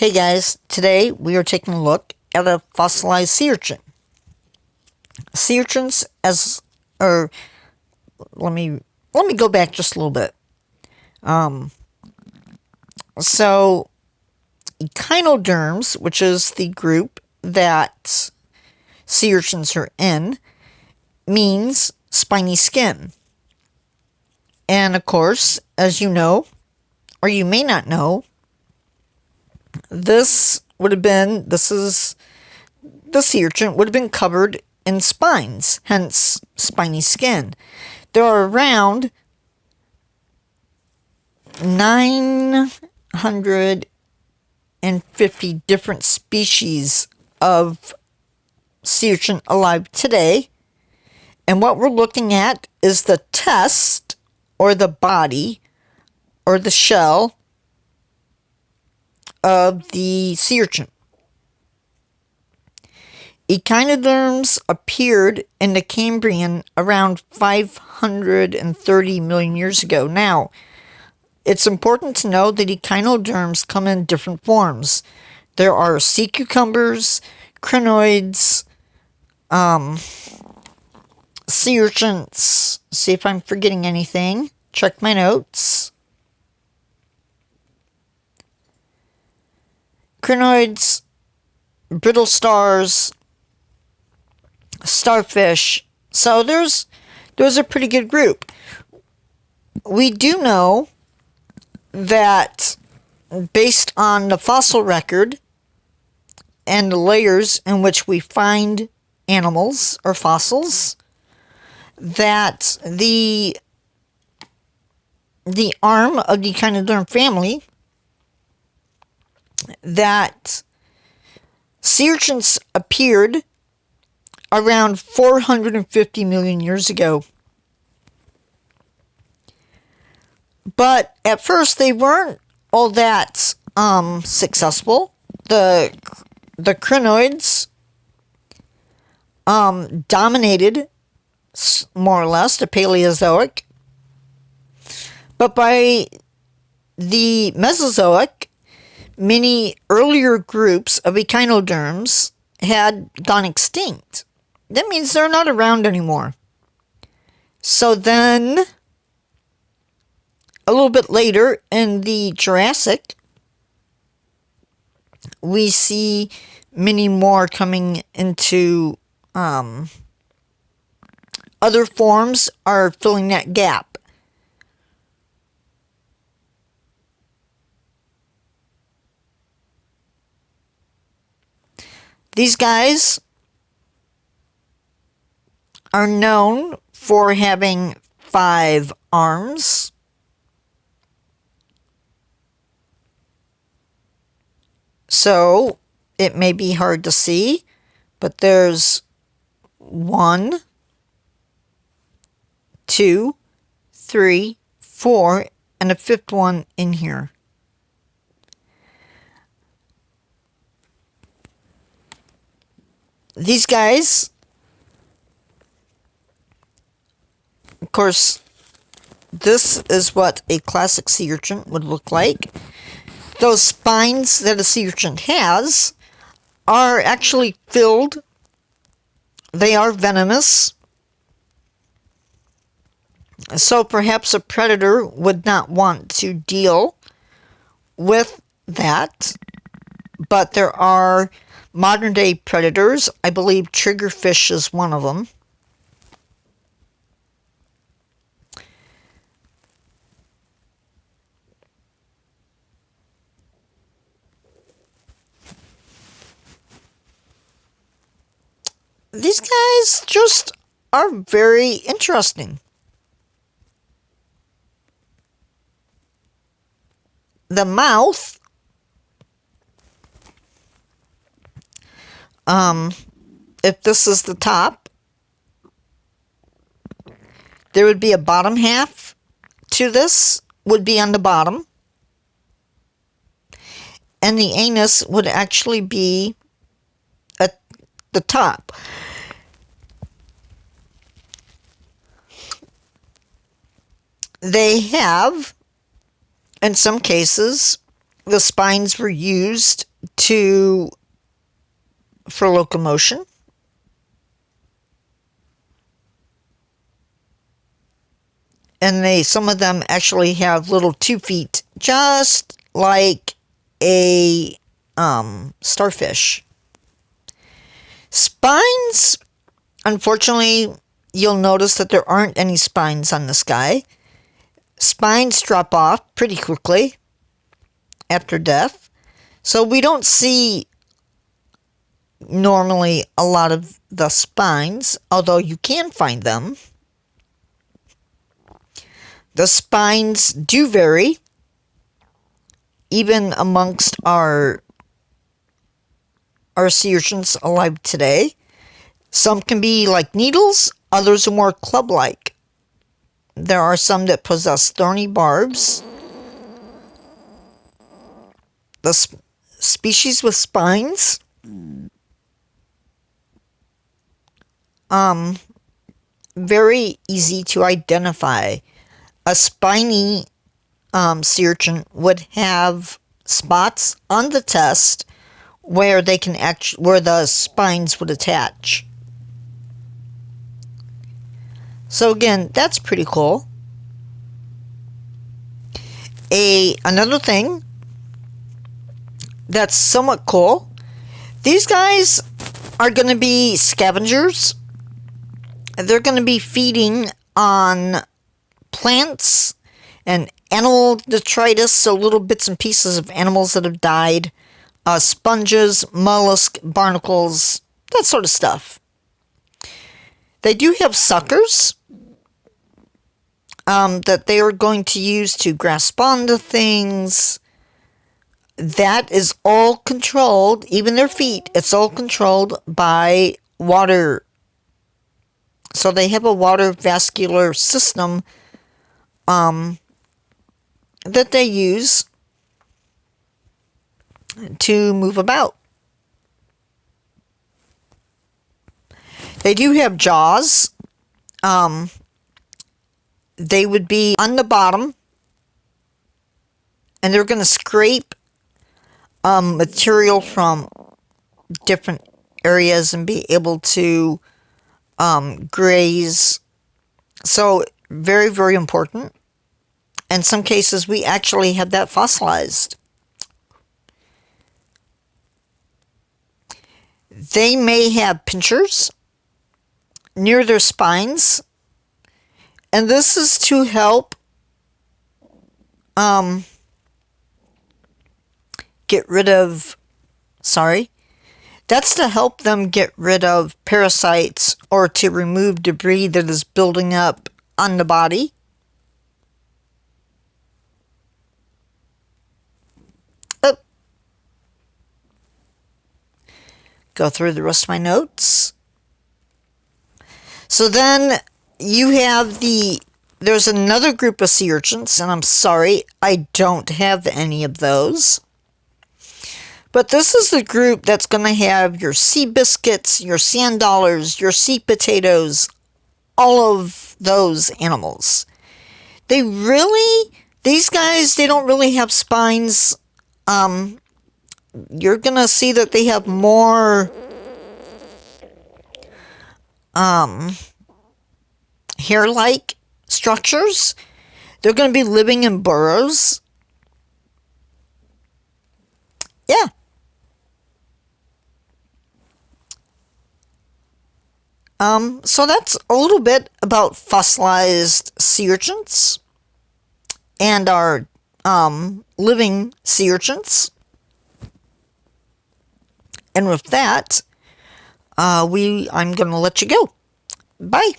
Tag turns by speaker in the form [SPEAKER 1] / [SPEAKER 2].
[SPEAKER 1] Hey guys, today we are taking a look at a fossilized sea urchin. Sea urchins let me go back just a little bit. So echinoderms, which is the group that sea urchins are in, means spiny skin. And of course, as you know, or you may not know, the sea urchin would have been covered in spines, hence spiny skin. There are around 950 different species of sea urchin alive today. And what we're looking at is the test, or the body, or the shell of the sea urchin. Echinoderms appeared in the Cambrian around 530 million years ago. Now, it's important to know that echinoderms come in different forms. There are sea cucumbers, crinoids, sea urchins. See if I'm forgetting anything. Check my notes. Crinoids, brittle stars, starfish. So there's a pretty good group. We do know that based on the fossil record and the layers in which we find animals or fossils, that the arm of the echinoderm family, that sea urchins appeared around 450 million years ago. But at first they weren't all that successful. The crinoids dominated more or less the Paleozoic. But by the Mesozoic, many earlier groups of echinoderms had gone extinct. That means they're not around anymore. So then, a little bit later in the Jurassic, we see many more coming into other forms are filling that gap. These guys are known for having 5 arms. So it may be hard to see, but there's 1, 2, 3, 4, and a 5th one in here. These guys, of course, this is what a classic sea urchin would look like. Those spines that a sea urchin has are actually filled. They are venomous. So perhaps a predator would not want to deal with that. But there are modern day predators. I believe triggerfish is one of them. These guys just are very interesting. The mouth, if this is the top, there would be a bottom half to this, would be on the bottom. And the anus would actually be at the top. They have, in some cases, the spines were used for locomotion. And some of them actually have little 2 feet, just like a starfish. Spines, unfortunately, you'll notice that there aren't any spines on this guy. Spines drop off pretty quickly after death. So we don't see normally a lot of the spines, although you can find them. The spines do vary, even amongst our sea urchins alive today. Some can be like needles, others are more club-like. There are some that possess thorny barbs. The species with spines very easy to identify. A spiny sea urchin would have spots on the test where where the spines would attach. So again, that's pretty cool. Another thing that's somewhat cool, these guys are going to be scavengers. They're going to be feeding on plants and animal detritus, so little bits and pieces of animals that have died, sponges, mollusks, barnacles, that sort of stuff. They do have suckers that they are going to use to grasp onto things. That is all controlled, even their feet, it's all controlled by water. So they have a water vascular system that they use to move about. They do have jaws. They would be on the bottom, and they're going to scrape material from different areas and be able to graze. So very, very important. In some cases, we actually have that fossilized. They may have pinchers near their spines, and this is to help get rid of, that's to help them get rid of parasites or to remove debris that is building up on the body. Go through the rest of my notes. So then you have there's another group of sea urchins, and I'm sorry, I don't have any of those. But this is the group that's going to have your sea biscuits, your sand dollars, your sea potatoes, all of those animals. These guys, they don't really have spines. You're going to see that they have more hair-like structures. They're going to be living in burrows. Yeah. So that's a little bit about fossilized sea urchins and our living sea urchins. And with that, I'm going to let you go. Bye.